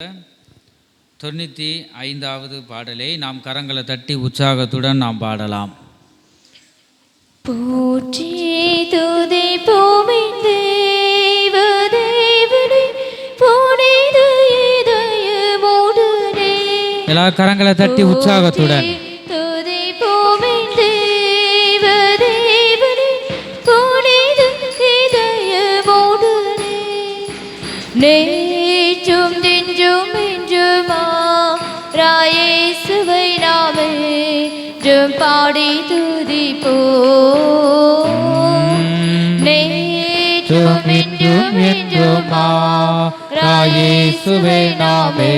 95வது பாடலை நாம் கரங்களை தட்டி உற்சாகத்துடன் நாம் பாடலாம். போற்றி துதிப்போம் தேவதேவனே புனித இதயமுடனே. எல்லா கரங்களை தட்டி உற்சாகத்துடன் துதிப்போம் தேவதேவனே புனித இதயமுடனே. நேற்றும் தின்றும் இன்றுமா இயேசுவை நாமே பாடி துதிப்போம். நேற்றும் இன்றும் இன்றுமா இயேசுவை நாமே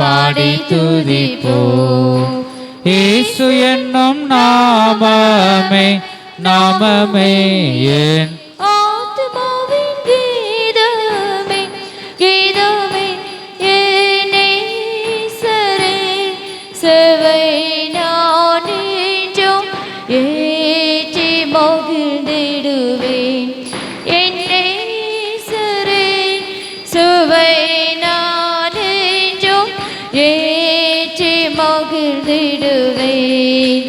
பாடி துதிப்போம். இயேசு என்னும் நாமமே நாமமே என் ஆத்துமாவின் கீதமே கீதமே என் நேசரே சேவை நான் என்றும் ஏற்றி மகிழ்ந்திடுவேன். என் நேசரே சேவை நான் என்றும் ஏற்றி மகிழ்ந்திடுவேன்.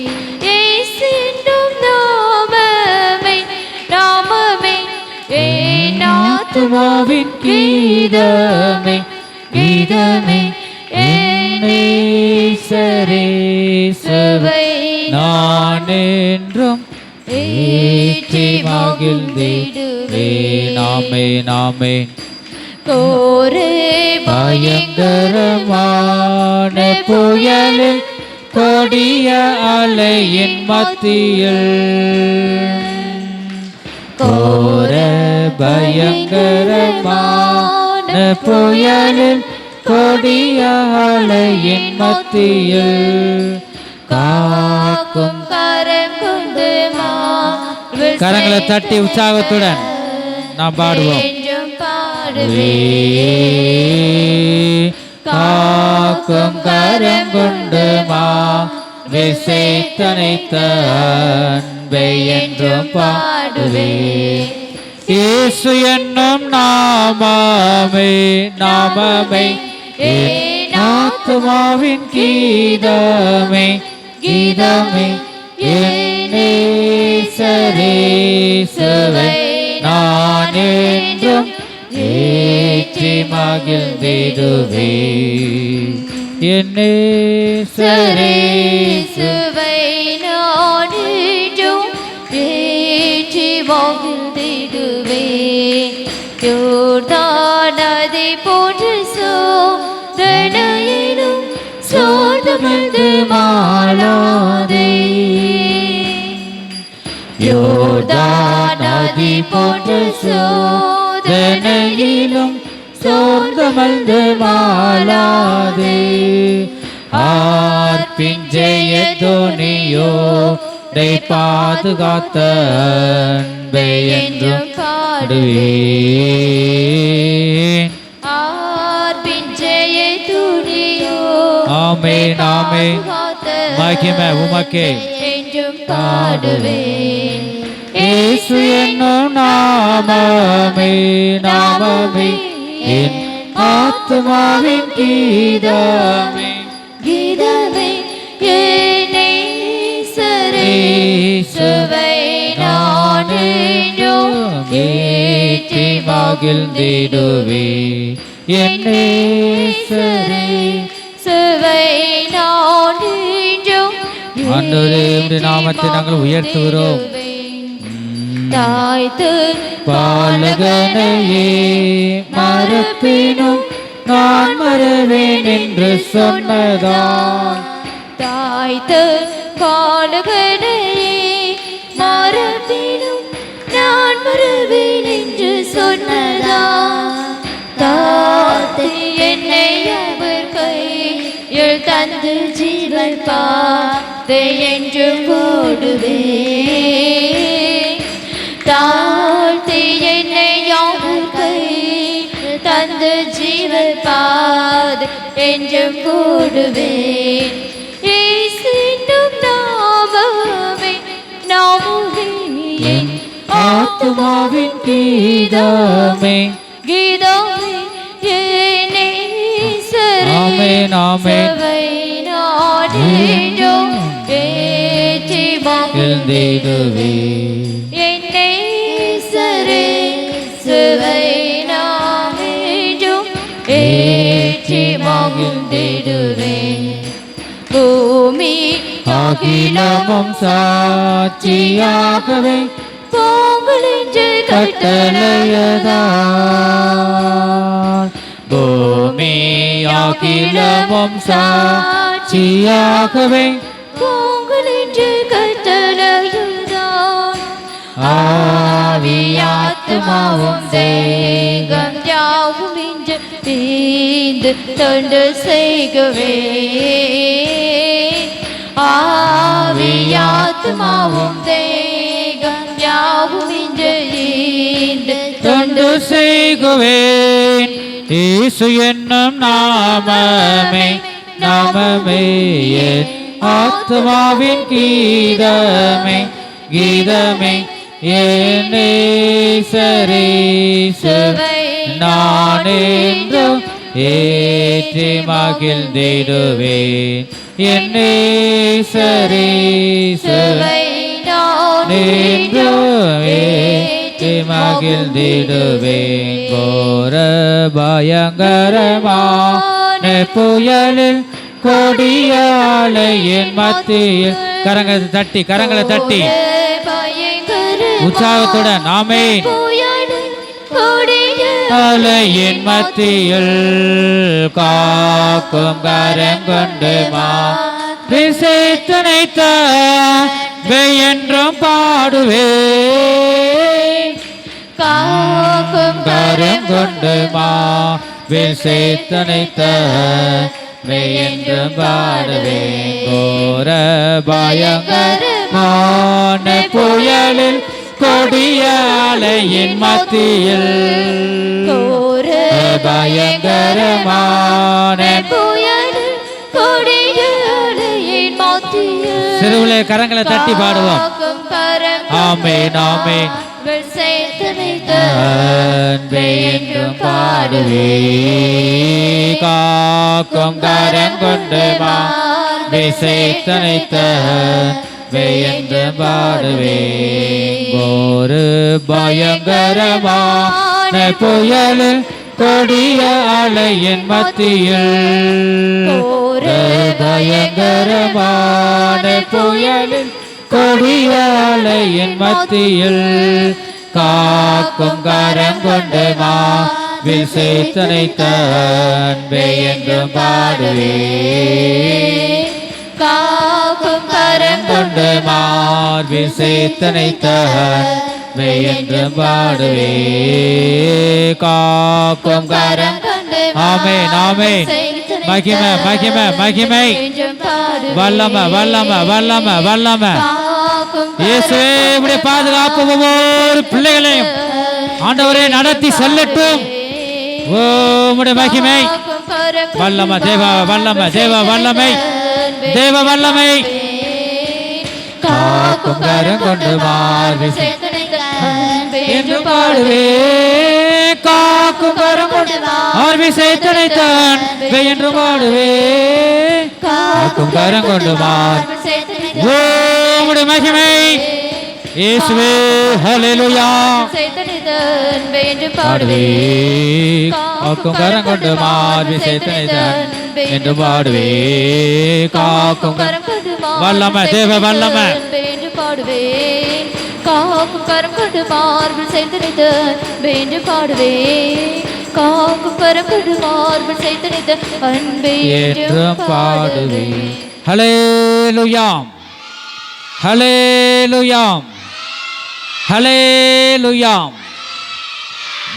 ஆத்துமாவின் கீதமே கீதமே என் நேசரே சேவை நான் என்றும் ஏற்றி மகிழ்ந்திடுவேன். நாமே நாமே கோரே பயங்கரமான புயலில் கொடிய அலையின் மத்தியில் கோர பயங்கரமான புயலில் கொடிய அலையின் மத்தியில் காக்கும் கரம் கொண்டு கரங்களை தட்டி உற்சாகத்துடன் நாம் பாடுவோம். காக்கும் கரம் கொண்டு விசைத்தனைத்த அன்பை என்றும் பாடுவேன். இயேசு என்னும் நாமமே நாமமே என் ஆத்துமாவின் கீதமே கீதமே என் நேசரே சேவை நான் என்றும் ஏற்றி மகிழ்ந்திடுவேன். என் நேசரே சேவை நான் என்றும் ஏற்றி மகிழ்ந்திடுவேன். யோர்தான் நதி போன்று சோதனையிலும் சோர்ந்து மாளாதே. யோர்தான் நதி போன்று சோதனையிலும் சோர்ந்து மாளாதே. ஆர்ப்பின் ஜெய துணியோ பாதுகாத்த அன்பை என்றும் பாடுவேன். ஆர்ப்பின் ஜெய துணியோ ஆமே நாமே மகிமை உமக்கே என்றும் பாடுவேன். இயேசு என்னும் நாமமே நாமமே என் ஆத்துமாவின் கீதமே கீதமே என் நேசரே சேவை நான் என்றும் ஏற்றி மகிழ்ந்திடுவேன். என் நேசரே சேவை நான் என்றும் ஆண்டவரே நாமத்தை நாங்கள் உயர்த்துகிறோம். தாய்த்து பாலகனையே மறப்பினும் நான் மறவேன் என்று சொன்னதால் தாய்த்து பாலகனையே மறப்பினும் நான் மறவேன் என்று சொன்னதால் தாத்தை என்னை அவர் கையில் தந்து ஜீவன் பாதை என்று போடுவேன். தாழ்த்தி என்னை அவர் கையில் தந்து ஜீவன் பாதை என்று போடுவேன். இயேசு என்னும் நாமமே நாமமே என் ஆத்துமாவின் கீதமே கீதமே என் ஆமென் சபை நாடெங்கும் ஏற்றி மகிழ்ந்திடுவே என்னை சரே சபை நாடெங்கும் ஏற்றி மகிழ்ந்திடுவே பூமி அகிலமும் சாட்சியாகவே போங்கள் என்று கட்டளையதான் பூமி அகிலமும் சாட்சியாகவே போங்கள் என்று கட்டளையதான் ஆவியாத்மாவும் தேகம் யாவும் இன்று தீந்து தொண்டு செய்கவே ஆவியாத்மாவும் தேகம் யாவும் இன்று தீந்து தொண்டு செய்குவேன் இயேசு என்னும் நாமமே நாமமே என் ஆத்மாவின் கீதமே கீதமே என் நேசரேசு நான் என்றும் ஏற்றி மகிழ்ந்திடுவேன் என் நேசரேசு நான் என்றும் ஏற்றி மகிழ்ந்திடுவேன் கோர பயங்கரமான புயலில் கொடியாலையின் மத்தியில் கரங்களை தட்டி உற்சாகத்துடன் ஆமென் அலையின் மத்தியில் காக்கும் கரங்கொண்டு விசைத்துணைத்த என்றும் பாடுவே காக்கும் கரங்கொண்டு விசைத்துணைத்த என்றும் பாடுவே கோர பயங்கரமான புயலில் கொடிய அலையின் மத்தியில் பயங்கரமான சிறுவிலே கரங்களை தட்டி பாடுவோம் ஆமென் ஆமென் என்றும் பாடுவே காக்கும் கரங்கொண்டு விசைத்தனைத்த என்று பாடுவே ஒரு பயங்கரமான புயலில் கொடிய அலையின் மத்தியில் பயங்கரமான புயலில் கொடிய அலையின் மத்தியில் காக்கும் கரங்கொண்டு விசைத்தனைத்த என்றும் பாடுவே காக்கும் கரங்கொண்டு விசைத்தனைத்த என்று பாடுவே காக்கும் கரம் ஆமென் ஆமென் மகிமை மகிமை மகிமை வல்லமை வல்லமை வல்லமை வல்லமை இயேசுவே உம்முடைய பாதுகாப்பு ஒவ்வொரு பிள்ளைகளையும் ஆண்டவரே நடத்தி செல்லட்டும் ஓ உம்முடைய மகிமை வல்லமை தேவ வல்லமை தேவ வல்லமை தேவ வல்லமை காக்கும் கரம் கொண்டு என்று பாடுவே காக்கும் கரம் கொண்டு விசைத்தனைத்தான் என்று பாடுவே காக்கும் கரம் கொண்டு ஓ உம்முடைய மகிமை இயேசுவே ஹல்லேலூயா பாடுவே காக்கும் கரம் கொண்டு விசைத்தனைத்தான் என்று பாடுவே காக்கும் வல்லமை தேவ வல்லமை பாடுவே காக்கும் கரம் கொண்டு மார்பிள் சேர்த்தனைத்த என்று பாடுவே காக்கும் கரம் கொண்டு மார்பிள் சேர்த்தனைத்த அன்பே என்றும் பாடுவே ஹல்லேலூயா ஹல்லேலூயா ஹல்லேலூயா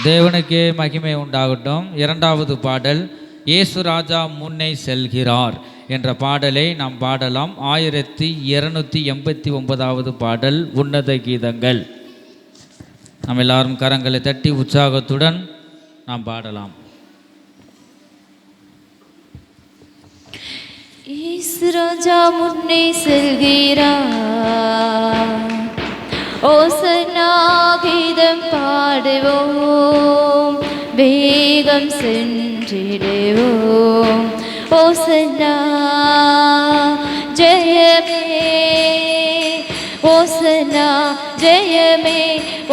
தேவனுக்கே மகிமை உண்டாகட்டும். இரண்டாவது பாடல் இயேசு ராஜா முன்னே செல்கிறார் என்ற பாடலை நாம் பாடலாம். 1289வது பாடல் உன்னத கீதங்கள். நாம் எல்லாரும் கரங்களை தட்டி உற்சாகத்துடன் நாம் பாடலாம். இயேசு ராஜா முன்னே செல்கிறார், ஓசன்னா கீதம் பாடுவோம், வேகம் சென்றிடுவோம். ஓசன்னா ஓசன்னா ஜெயமே ஓசன்னா ஜெயமே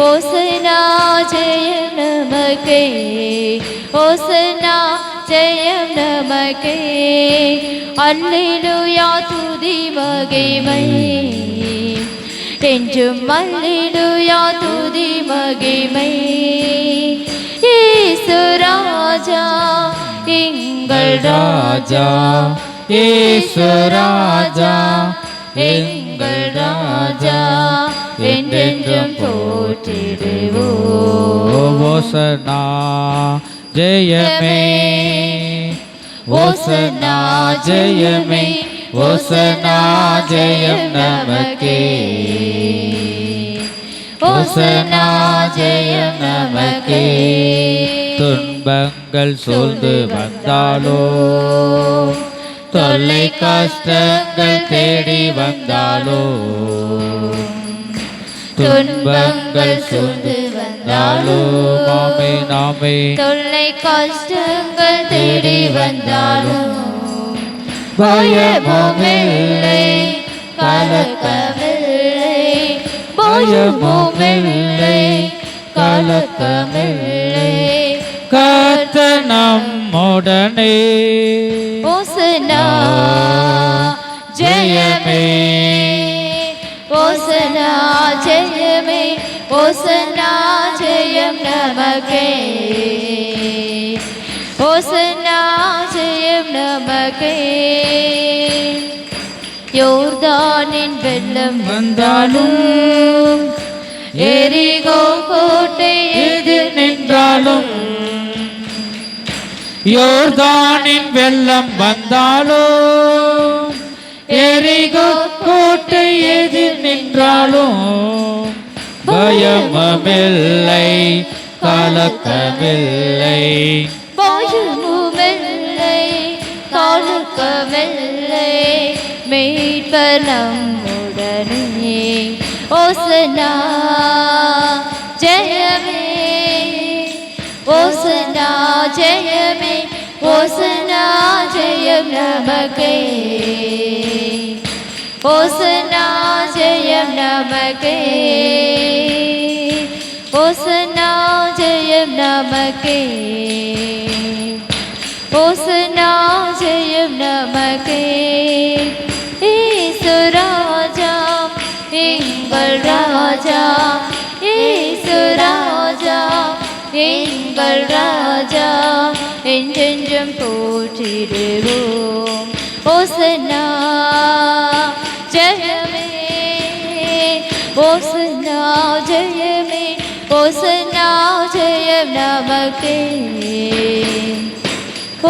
ஓசன்னா ஜெயம் நமக்கே ஓசன்னா ஜெயம் நமக்கே அல்லேலூயா துதி மகிமை என்றும் அல்லேலூயா துதி மகிமை இயேசு ராஜா எங்கள் ராஜா இயேசு ராஜா எங்கள் ராஜா என்றென்றும் போற்றிடுவோம் ஓசன்னா ஜெயமே ஓசன்னா ஜெயமே ஓசன்னா ஜெயம் நமக்கே ஓசன்னா ஜெயம் நமக்கே துன்பங்கள் சூழ்ந்து வந்தாலோ தொல்லை கஷ்டங்கள் தேடி வந்தாலோ துன்பங்கள் சூழ்ந்து வந்தாலோ நாமே நாமே தொல்லை கஷ்டங்கள் தேடி வந்தாலும் பயமுமில்லை கலக்கமில்லை பயமுமில்லை கலக்கமில்லை கர்த்தர் நம்முடனே ஓசன்னா ஜெயமே ஓசன்னா ஜெயமே ஓசன்னா ஜெயம் நமக்கே ஓசன்னா ஜெயம் நமக்கே யோர்தானின் வெள்ளம் வந்தாலும் எரிகோ கோட்டை எதிர் நின்றாலும் யோர்தானின் வெள்ளம் வந்தாலும் எரிகோ கோட்டை எதிர் நின்றாலும் பயமுமில்லை கலக்கமில்லை பயமுமில்லை கலக்கமில்லை மீட்பர் நம்முடனே ஓசன்னா ஜெயமே ஓசன்னா ஜெயமே ஓசன்னா ஜெயம் நமக்கே ஓசன்னா ஜெயம் நமக்கே ஓசன்னா ஜெயம் நமக்கே ஓசன்னா ஜெயம் நமக்கே இயேசு ராஜா எங்கள் ராஜா இயேசு ராஜா எங்கள் ராஜா என்றென்றும் போற்றிடுவோம் ஓசன்னா ஜெயமே ஓசன்னா ஜெயமே ஓசன்னா ஜெயம் நமக்கே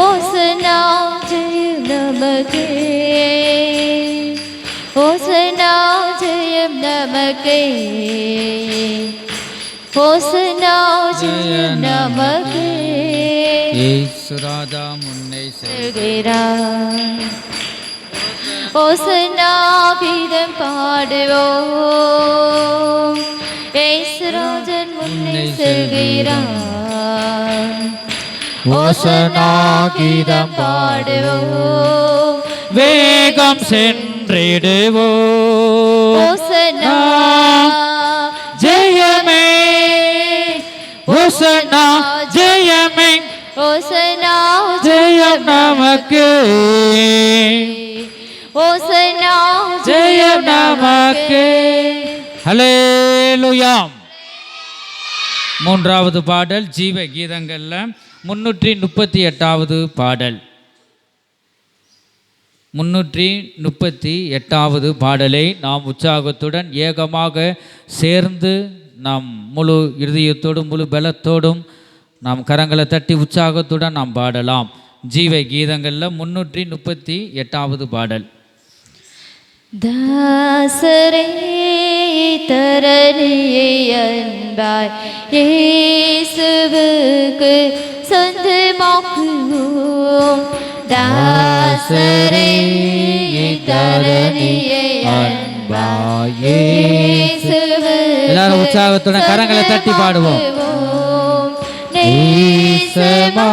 ஓசன்னா ஜெயம் நமக்கே ஓசன்னா ஜெயம் நமக்கே ஓசன்னா ஜெயம் நமக்கே இயேசு ராஜா முன்னே செல்கிறார் ஓசன்னா கீதம் பாடுவோம் இயேசு ராஜன் முன்னே செல்கிறார் ஓசன்னா கீதம் பாடுவோம் வேகம் சென்றிடுவோம் ஓசன்னா ஜெயமே ஓசன்னா ஜெயமே ஓசன்னா ஜெயம் நமக்கு ஓசன்னா ஜெயம் நமக்கு ஹல்லேலூயா. மூன்றாவது பாடல் ஜீவ கீதங்கள்ல 338வது பாடல் 338வது பாடலை நாம் உற்சாகத்துடன் ஏகமாக சேர்ந்து நாம் முழு இருதயத்தோடும் முழு பலத்தோடும் நாம் கரங்களை தட்டி உற்சாகத்துடன் நாம் பாடலாம். ஜீவ கீதங்களில் 338வது பாடல். தாசரே தரணியை அன்பாய் இயேசுவுக்கு சொந்தமாக்குவோம். தாசரே தரணியை அன்பாய் இயேசுவுக்கு எல்லாரும் உற்சாகத்துடன் கரங்களை தட்டி பாடுவோம். நேசமா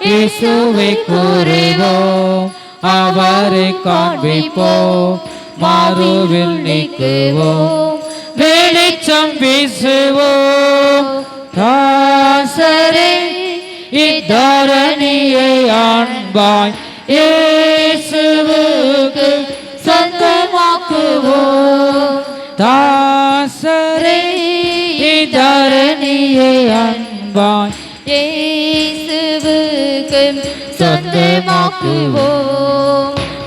இயேசுவை கூறுவோம், அவரை காண்பிப்போம், மறுவில் நீக்குவோம், வெளிச்சம் வீசுவோம். தாசரே இத்தரணியை அன்பாய் இயேசுவுக்கு சொந்தமாக்குவோம். தாசரே இத்தரணியை அன்பாய் இயேசுவுக்கு சொந்தமாக்குவோம்.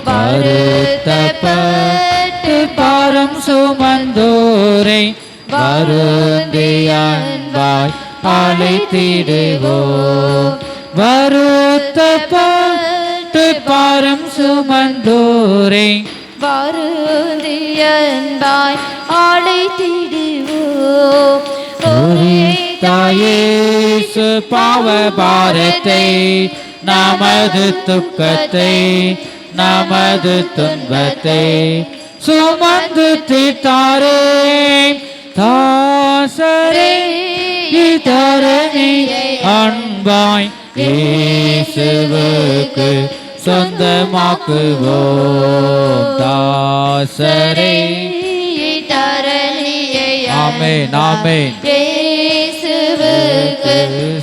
வருத்தப்பட்டு பாரம் சுமந்தோரை வருந்தி அன்பாய் அழைத்திடுவோம். வருத்தப்பட்டு பாரம் சுமந்தோரை வருந்தி அன்பாய் அழைத்திடுவோம். தாயேசு பாவ பாரத்தை, நமது துக்கத்தை, நமது துன்பத்தை சுமந்து தீர்த்தாரே. தாசரே இத்தரணியை அன்பாய் இயேசுவுக்கு சொந்தமாக்குவோம். தாசரே இத்தரணியை ஆமென் ஆமென் இயேசுவுக்கு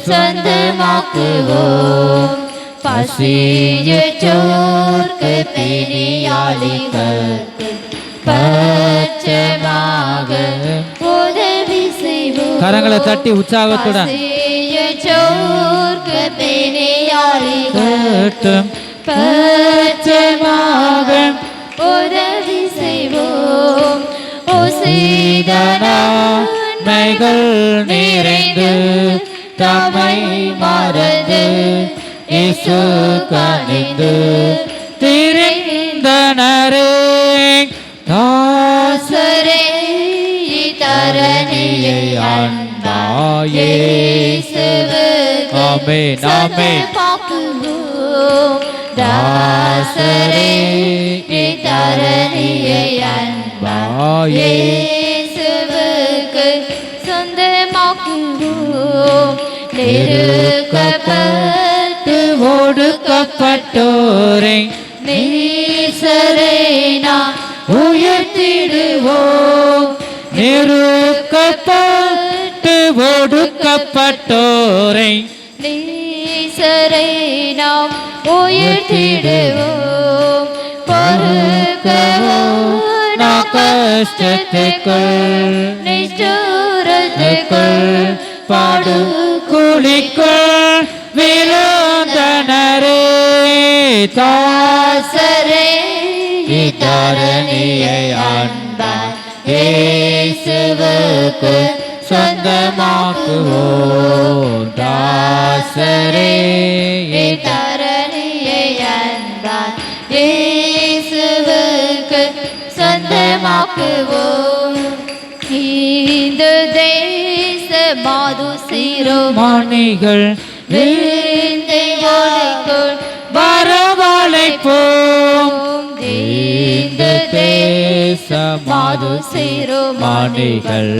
சொந்தமாக்குவோம். பசியுற்றோர்க்கு பிணியாளிகளுக்கு பட்சமாக உதவி செய்வோம். கரங்களை தட்டி உற்சாகத்துடன் பசியுற்றோர்க்கு பிணியாளிகளுக்கு பட்சமாக உதவி செய்வோம். நன்மைகள் நிறைந்து தம்மை மறந்து இயேசு கனிந்து திரிந்தனரே. தாசரே இத்தரணியை அன்பாய் இயேசுவுக்கு ஆமென் ஆமென் சொந்தமாக்குவோம். தாசரே இத்தரணியை அன்பாய் இயேசுவுக்கு சொந்தமாக்குவோம். நெருக்கப்பட்டு ஒடுக்கப்பட்டோரை நேசரை நாம் உயர்த்திடுவோம். நெருக்கப்பட்டு ஒடுக்கப்பட்டோரை நேசரை நாம் உயர்த்திடுவோம். பொறுக்கவும் கஷ்டத்துக்குள் நிஷ்டூரத்துக்குள் பாடு குழிக்குள் விழுந்தனரே. தாசரே இத்தரணியை அன்பாய் இயேசுவுக்கு சொந்தமாக்குவோம். தாசரே இத்தரணியை அன்பாய் இயேசுவுக்கு சொந்தமாக்குவோம். இந்த தேச மாது மணிகள் சிரோமணிகள் வரவழைப்போம். இந்த தேச மாது சிரோமணிகள்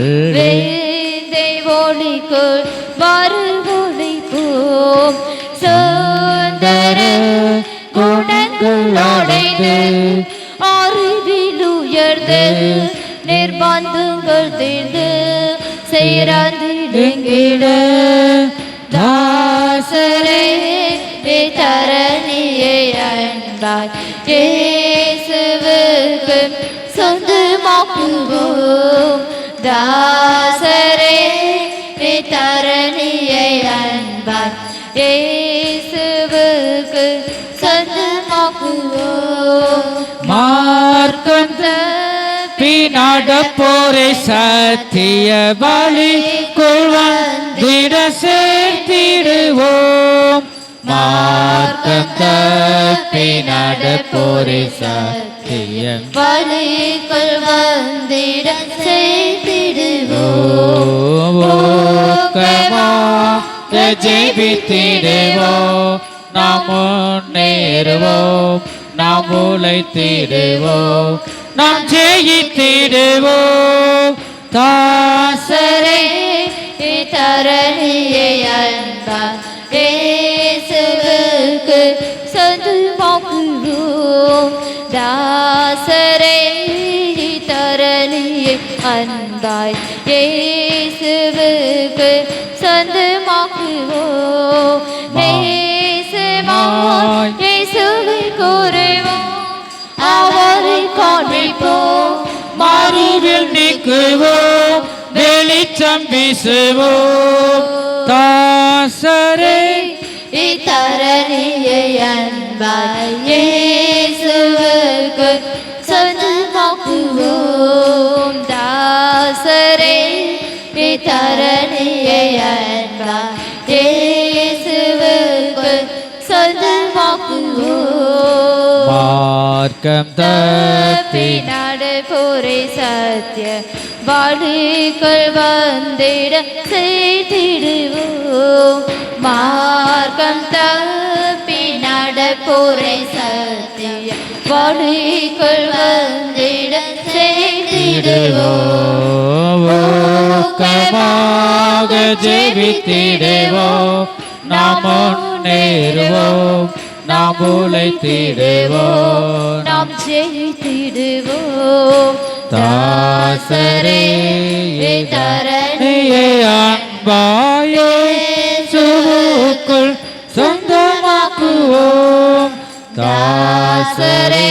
ஒளிக்குள் வரவழைப்போம். சுந்தர குணங்கள் அடைந்து அறிவில் உயர்ந்து நிர்பந்தங்கள் தீர்ந்து சேராந்திடுங்கிட தாசரே இத்தரணியை அன்பாய் இயேசுவுக்கு சொந்தமாக்குவோம். தாசரே இத்தரணியை அன்பாய் இயேசுவுக்கு சொந்தமாக்குவோம். மார்க்கம் நடப்போரை சத்திய வழிக்குள் வந்திட சேர்த்திடுவோம். மார்க்கம் தப்பி நடப்போரை சத்திய வழிக்குள் வந்திட சேர்த்திடுவோம். ஜெபித்திடுவோம். நாம் முன்னேறுவோம். நாம் உழைத்திடுவோம். நாம் ஜெயித்திடுவோம். தாசரே இத்தரணியை அன்பாய் இயேசுவுக்கு சொந்த சொந்தமாக்குவோம் தாசரை தரணியை அன்பாய் இயேசுவுக்கு சொந்தமாக்குவோம் நேசமாய் இயேசுவை கூறுவோம் அவரை காண்பிப்போம் மறுவில் நீக்குவோம் வெளிச்சம் வீசுவோம் தாசரே இத்தரணியை அன்பாய் இயேசுவுக்கு சொந்தமாக்குவோம் தாசரே இத்தரணியை அன்பாய் இயேசுவுக்கு சொந்தமாக்குவோம் மார்க்கம் தப்பி நடப்போரை சத்திய வாடிக்குள் வந்திட செய்திடுவோம் மார்க்கம் தப்பி நடப்போரை சத்திய வாடிக்குள் வந்திட செய்திடுவோம் ஊக்கமாக ஜெபித்திடுவோம் நாம் முன்னேறுவோம் நாம் உழைத்திடுவோம் நாம் ஜெயித்திடுவோம் தாசரே தரணியை அன்பாயே சுவுக்குள் சொந்தமாக்குவோம் தாசரே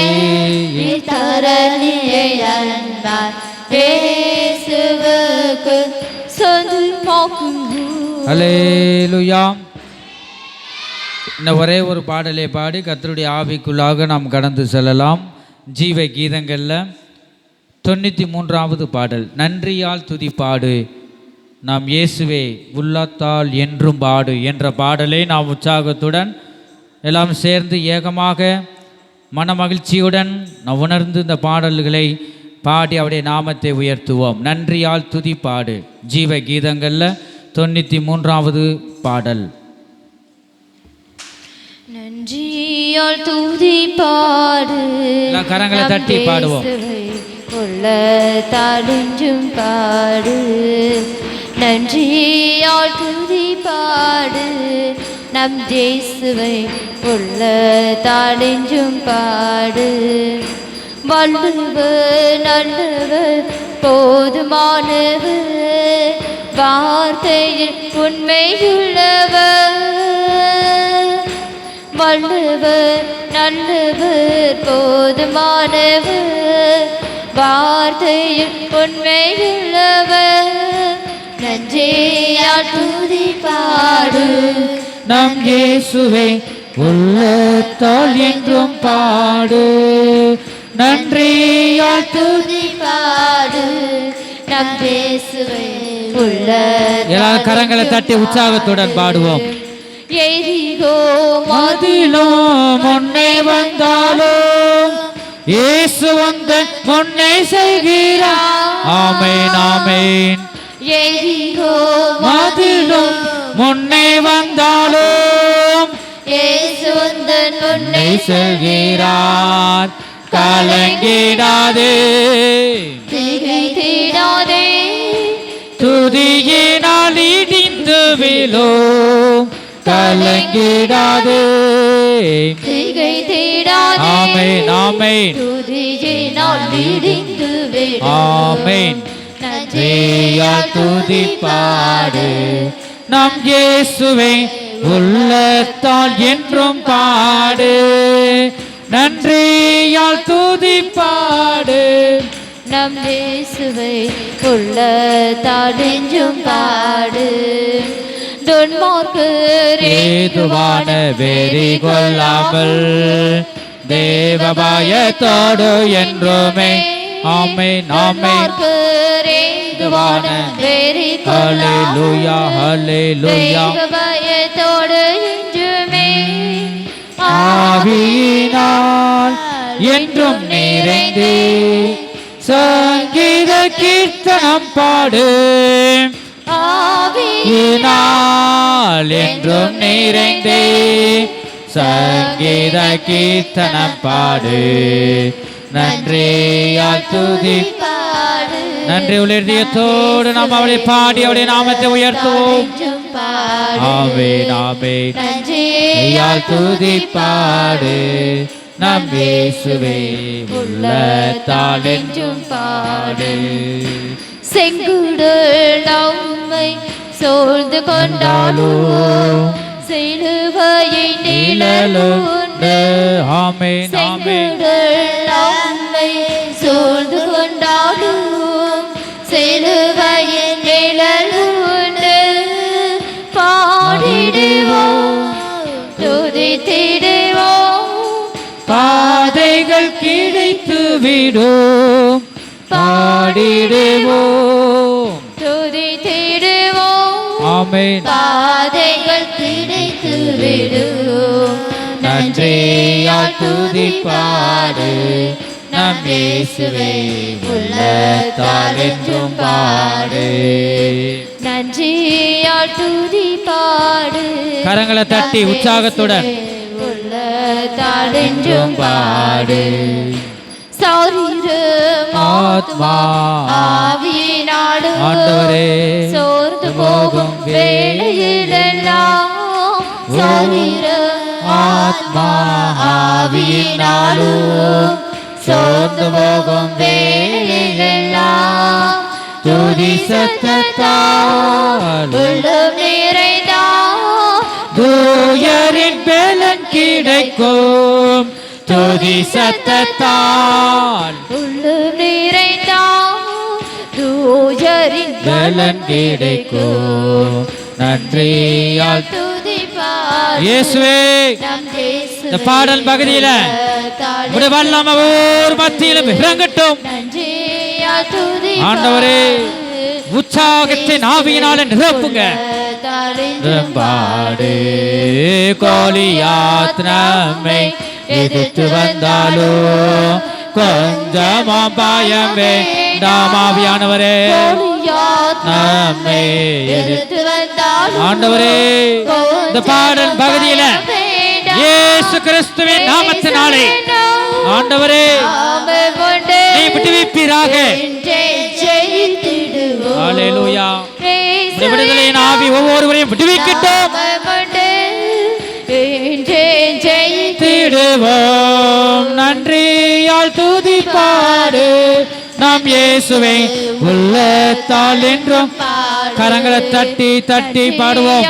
தரணியை அன்பாய் இயேசுவுக்கு சொந்தமாக்குவோம் அல்லேலூயா. இன்னும் ஒரே ஒரு பாடலை பாடி கர்த்தருடைய ஆவிக்குள்ளாக நாம் கடந்து செல்லலாம். ஜீவ கீதங்களில் 93வது பாடல் நன்றியால் துதிப்பாடு நாம் இயேசுவே உள்ளத்தால் என்றும் பாடு என்ற பாடலை நாம் உற்சாகத்துடன் எல்லாம் சேர்ந்து ஏகமாக மனமகிழ்ச்சியுடன் நாம் உணர்ந்து இந்த பாடல்களை பாடி அவருடைய நாமத்தை உயர்த்துவோம். நன்றியால் துதிப்பாடு ஜீவ கீதங்களில் 93வது பாடல். நன்றியால் துதி பாடு எல்லாம் கரங்களை தட்டி பாடுவோம். உள்ள தாடிஞ்சும் பாடு நன்றியால் துதி பாடு நம் இயேசுவை உள்ள தாடிஞ்சும் பாடு வல்லவர் நல்லவர் போதுமானவர் வார்த்தையில் உண்மையுள்ளவர் வல்லவர் நல்லவர் போதுமானவர் வார்த்தையில் உண்மையுள்ளவர் நன்றியால் துதி பாடு நம் இயேசுவை உள்ளத்தால் என்றும் பாடு நன்றியால் துதி பாடு நம் இயேசுவை உள்ள எல்லாரும் கரங்களை தட்டி உற்சாகத்துடன் பாடுவோம். எரிகோ மதிலோ முன்னே வந்தாலும் இயேசு வந்த முன்னே செய்கிறார். ஆமென் ஆமென். எரிகோ மதிலும் முன்னே வந்தாலும் இயேசு வந்த முன்னே செல்கிறார். கலங்கிடாதே திகைத்திடாதே துதியினால் இடிந்து விழும். கலங்கிடாதே திகைத்திடாதே ஆமென் ஆமென் துதியினால் இடிந்து விழும். ஆமென். நன்றியால் துதி பாடு நம் இயேசுவை உள்ளத்தால் என்றும் பாடு நன்றியால் துதி பாடு நம் இயேசுவை உள்ள தாடிஞ்சும் பாடு துன்மார்க்கர் ஏதுவான வெறி கொள்ளாமல் தேவபாயத்தோடு என்றுமே. ஆமென் ஆமென். ஏதுவான வெறி ஹல்லேலூயா ஹல்லேலூயா. பயத்தோடு என்றுமே ஆவியினால் என்றும் நிறைந்து சங்கீத கீர்த்தனம் பாடு ஆவியினால் என்றும் நிறைந்து சங்கீத கீர்த்தனம் பாடு நன்றியால் துதி நன்றி உள்ள இதயத்தோடு நாம் அவளை பாடி அவருடைய நாமத்தை உயர்த்துவோம். பாடு ஆமென் ஆமென் நன்றியால் துதிப்பாடு நம் இயேசுவே உள்ளத்தால் என்றும் பாடு. செங்குடல் நம்மை சூழ்ந்து கொண்டாலும் சிலுவையை நிழலுண்டு. ஆமென் ஆமென் செங்குடல் நம்மை சூழ்ந்து கொண்டாலும் சிலுவையை நிழலுண்டு. பாடிடுவோம் துதித்திடுவோம் பாதைகள் கிடைத்து விடும் பாடிடுவோம் துதித்திடுவோம் ஆமென் பாதைகள் கிடைத்து விடும். நன்றியால் துதிப்பாடு நம் இயேசுவே உள்ளத்தால் என்றும் பாடு. நன்றியால் துதிப்பாடு கரங்களை தட்டி உற்சாகத்துடன் உள்ளத்தால் என்றும் பாடு. சரீரம் ஆத்மா ஆவியினாலும் ஆண்டவரே சோர்ந்து போகும் வேளையிலெல்லாம் சரீரம் ஆத்மா ஆவியினாலும் சோர்ந்து போகும் வேளையிலெல்லாம் துதி சத்தத்தால் உள்ளம் நிறைந்தால் தூயரின் பலன் கிடைக்கும் துதி சத்தத்தால் உள்ளம் நிறைந்தால் தூயரின் பலன் கிடைக்கும். நன்றியால் துதிப்பார் இயேசுவே இந்த பாடல் பகுதியில உடைய வல்லமை ஒவ்வொரு மத்தியிலும் இறங்கட்டும். ஆண்டவரே உற்சாகத்தின் ஆவியினால நிரப்புங்க. பாடு கோலியாத் நம்மை எதிர்த்து வந்தாலும் கொஞ்சமா பயம் வேண்டாம். ஆவியானவரே நம்மை எதிர்த்து ஆண்டவரே இந்த பாடல் பகுதியில இயேசு கிறிஸ்துவின் நாமத்தினாலே ஆண்டவரே நீ விடுவிப்பீராக. ஹல்லேலூயா. இந்த விடுதலையின் ஆவி ஒவ்வொருவரையும் விடுவிக்கட்டும். திடுவோம் நன்றியால் துதிப்பாடு நம் இயேசுவை உள்ளத்தால் என்றும். கரங்களை தட்டி தட்டி பாடுவோம்.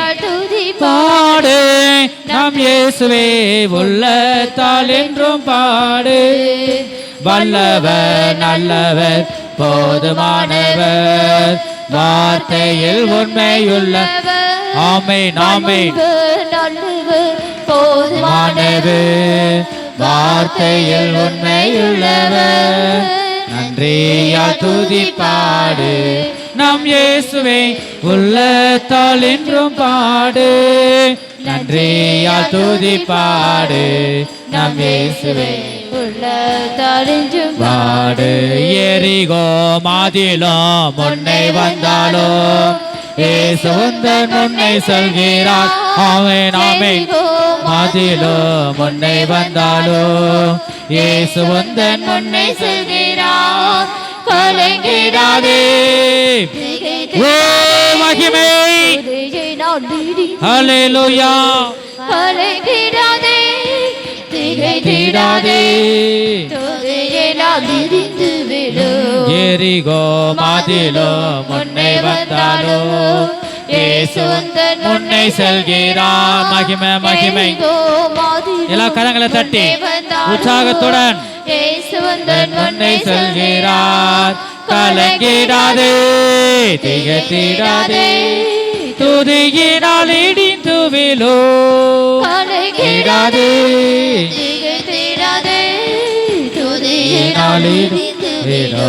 பாடு நம் இயேசுவே உள்ளத்தால் என்றும் பாடு. வல்லவர் நல்லவர் போதுமானவர் வார்த்தையில் உண்மையுள்ள. ஆமென் ஆமென் போதுமானவர் வார்த்தையில் உண்மையுள்ளவர். நன்றியால் துதிப்பாடு நம் இயேசுவே உள்ளத்தால் என்றும் பாடு. நன்றியால் துதிப்பாடு நம் இயேசுவே உள்ளத்தால் என்றும் பாடு. எரிகோ மாதிலும் முன்னை வந்தாலும் இயேசு உந்தன் முன்னை சொல்கிறார். ஆமென் ஆமென். மாதிலும் முன்னை வந்தாலும் இயேசு உந்தன் முன்னை சொல்கிறார். கலங்கிடாதே ஓ மகிமை. ஹல்லேலூயா. கலங்கிடாதே திகைத்திடாதே எரிகோ மாதிலோ முன்னை வந்தாலோ இயேசு முன்னை செல்கிறார். மகிமை மகிமை. எல்லா கரங்களை தட்டி உற்சாகத்துடன் முன்னை செல்கிறார். கலங்கிடாதே திகைத்திடாதே துதியினால் இடிந்து விழோ. கலங்கிடாதே துதியினால் இடிந்து விழோ.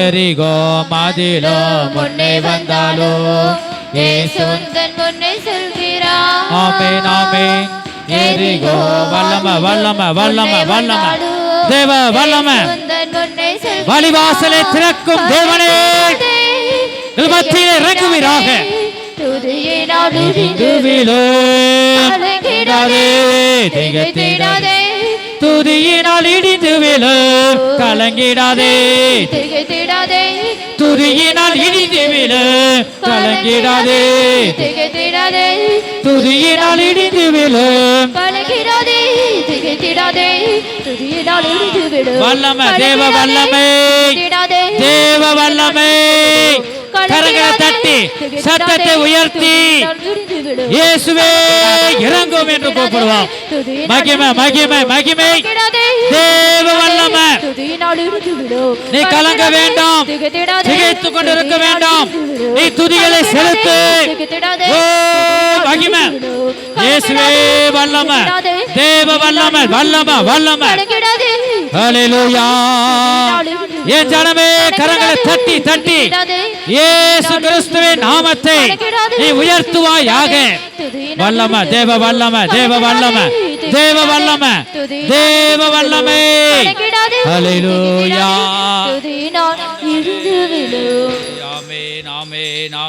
எரிகோ மாதிலோ முன்னை வந்தாலோ இயேசு முன்னை செல்கிறார். ஆமென் ஆமென். எரிகோ வல்லம வல்லம வல்லம வல்லம தேவ வல்லம வழிவாசலை திறக்கும் தேவனே மத்தியிலே இறங்குவீராக. துதியினால் துதியினால் இடிந்து விழு கலங்கிடாதே திகைத்திடாதே துதியினால் இடிந்து விழு கலங்கிடாதே திகைத்திடாதே துதியினால் இடிந்து விழு கலங்கிடாதே திகைத்திடாதே துதியினால் இடிந்து விழு வல்லமை தேவ வல்லமை தேவ வல்லமை கரங்களை தட்டி சத்தத்தை உயர்த்தி இயேசுவே இறங்கும் என்று கூப்பிடுவோம். மகிமை மகிமை மகிமை தேவ வல்லமை. நீ கலங்க வேண்டாம், திகைத்துக் கொண்டிருக்க வேண்டாம். நீ துதிகளை செலுத்து. ஓ மகிமை இயேசுவே வல்லமை தேவ வல்லமை வல்லமை வல்லமை. ஹல்லேலூயா. என் ஜனமே கரங்களை தட்டி தட்டி இயேசு கிறிஸ்துவின் நாமத்தை நீ உயர்த்துவாயாக. வல்லமை தேவ வல்லமை தேவ வல்லமை தேவ வல்லமை தேவ வல்லமை. ஹல்லேலூயா. ஆமென் ஆமென்.